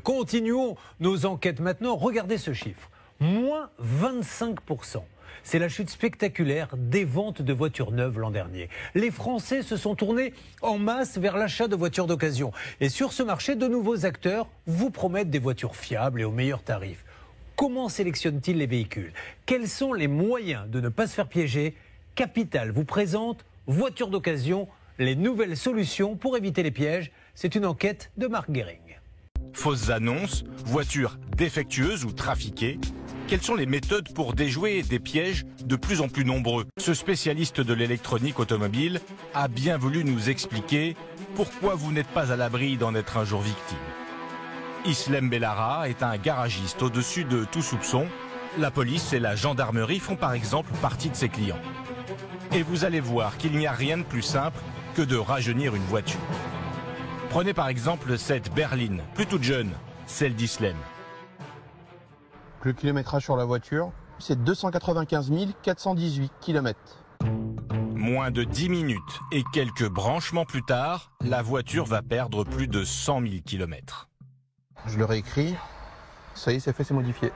Continuons nos enquêtes maintenant. Regardez ce chiffre. Moins 25%. C'est la chute spectaculaire des ventes de voitures neuves l'an dernier. Les Français se sont tournés en masse vers l'achat de voitures d'occasion. Et sur ce marché, de nouveaux acteurs vous promettent des voitures fiables et aux meilleurs tarifs. Comment sélectionnent-ils les véhicules? Quels sont les moyens de ne pas se faire piéger? Capital vous présente Voitures d'occasion, les nouvelles solutions pour éviter les pièges. C'est une enquête de Marc Guéring. Fausses annonces, voitures défectueuses ou trafiquées. Quelles sont les méthodes pour déjouer des pièges de plus en plus nombreux? Ce spécialiste de l'électronique automobile a bien voulu nous expliquer pourquoi vous n'êtes pas à l'abri d'en être un jour victime. Islem Bellara est un garagiste au-dessus de tout soupçon. La police et la gendarmerie font par exemple partie de ses clients. Et vous allez voir qu'il n'y a rien de plus simple que de rajeunir une voiture. Prenez par exemple cette berline, plus toute jeune, celle d'Islem. Le kilométrage sur la voiture, c'est 295 418 km. Moins de 10 minutes et quelques branchements plus tard, la voiture va perdre plus de 100 000 km. Je le réécris, ça y est, c'est fait, c'est modifié.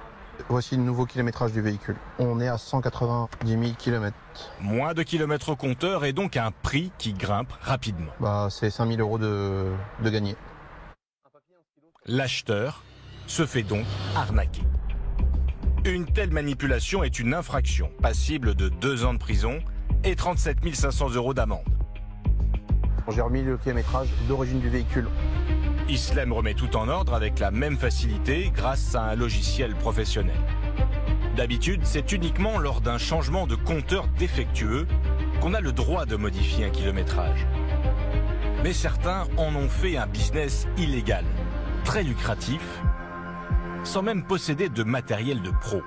Voici le nouveau kilométrage du véhicule. On est à 190 000 km. Moins de kilomètres au compteur et donc un prix qui grimpe rapidement. C'est 5 000 euros de gagné. L'acheteur se fait donc arnaquer. Une telle manipulation est une infraction passible de 2 ans de prison et 37 500 euros d'amende. J'ai remis le kilométrage d'origine du véhicule. Islem remet tout en ordre avec la même facilité grâce à un logiciel professionnel. D'habitude, c'est uniquement lors d'un changement de compteur défectueux qu'on a le droit de modifier un kilométrage. Mais certains en ont fait un business illégal, très lucratif, sans même posséder de matériel de pro.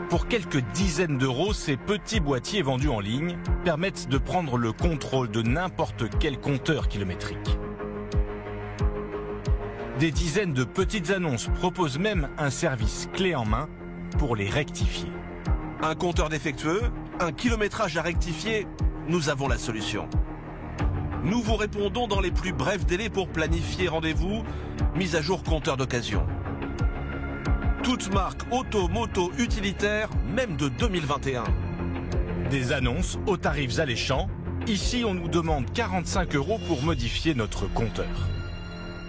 Pour quelques dizaines d'euros, ces petits boîtiers vendus en ligne permettent de prendre le contrôle de n'importe quel compteur kilométrique. Des dizaines de petites annonces proposent même un service clé en main pour les rectifier. Un compteur défectueux, un kilométrage à rectifier, nous avons la solution. Nous vous répondons dans les plus brefs délais pour planifier rendez-vous, mise à jour compteur d'occasion. Toute marque auto, moto, utilitaire, même de 2021. Des annonces aux tarifs alléchants. Ici, on nous demande 45 euros pour modifier notre compteur.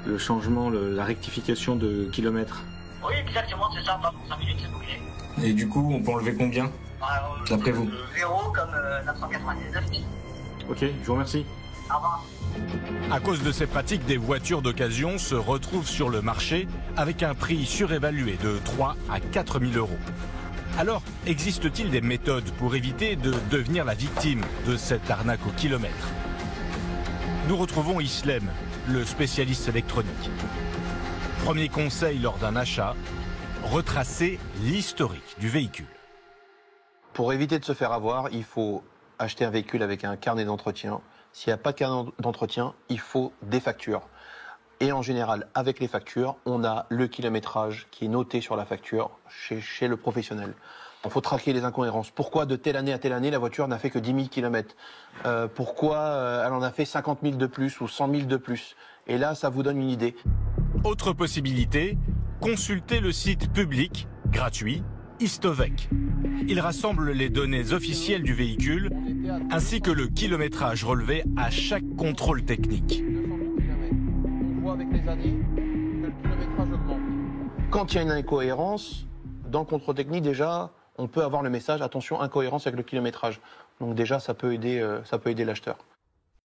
Le changement, la rectification de kilomètres. Oui, exactement, c'est ça. Dans 5 minutes, c'est bouclé. Et du coup, on peut enlever combien, d'après vous? 0 comme 999. Ok, je vous remercie. Au revoir. À cause de ces pratiques, des voitures d'occasion se retrouvent sur le marché avec un prix surévalué de 3 à 4 000 euros. Alors, existe-t-il des méthodes pour éviter de devenir la victime de cette arnaque au kilomètre? Nous retrouvons Islem, le spécialiste électronique. Premier conseil lors d'un achat, retracer l'historique du véhicule. Pour éviter de se faire avoir, il faut acheter un véhicule avec un carnet d'entretien. S'il n'y a pas de carnet d'entretien, il faut des factures. Et en général, avec les factures, on a le kilométrage qui est noté sur la facture chez le professionnel. Il faut traquer les incohérences. Pourquoi de telle année à telle année, la voiture n'a fait que 10 000 km? Pourquoi elle en a fait 50 000 de plus ou 100 000 de plus? Et là, ça vous donne une idée. Autre possibilité, consultez le site public, gratuit, Histovec. Il rassemble les données officielles du véhicule ainsi que le kilométrage relevé à chaque contrôle technique. On voit avec les années que le kilométrage augmente. Quand il y a une incohérence, dans le contrôle technique déjà, on peut avoir le message attention, incohérence avec le kilométrage. Donc déjà ça peut aider l'acheteur.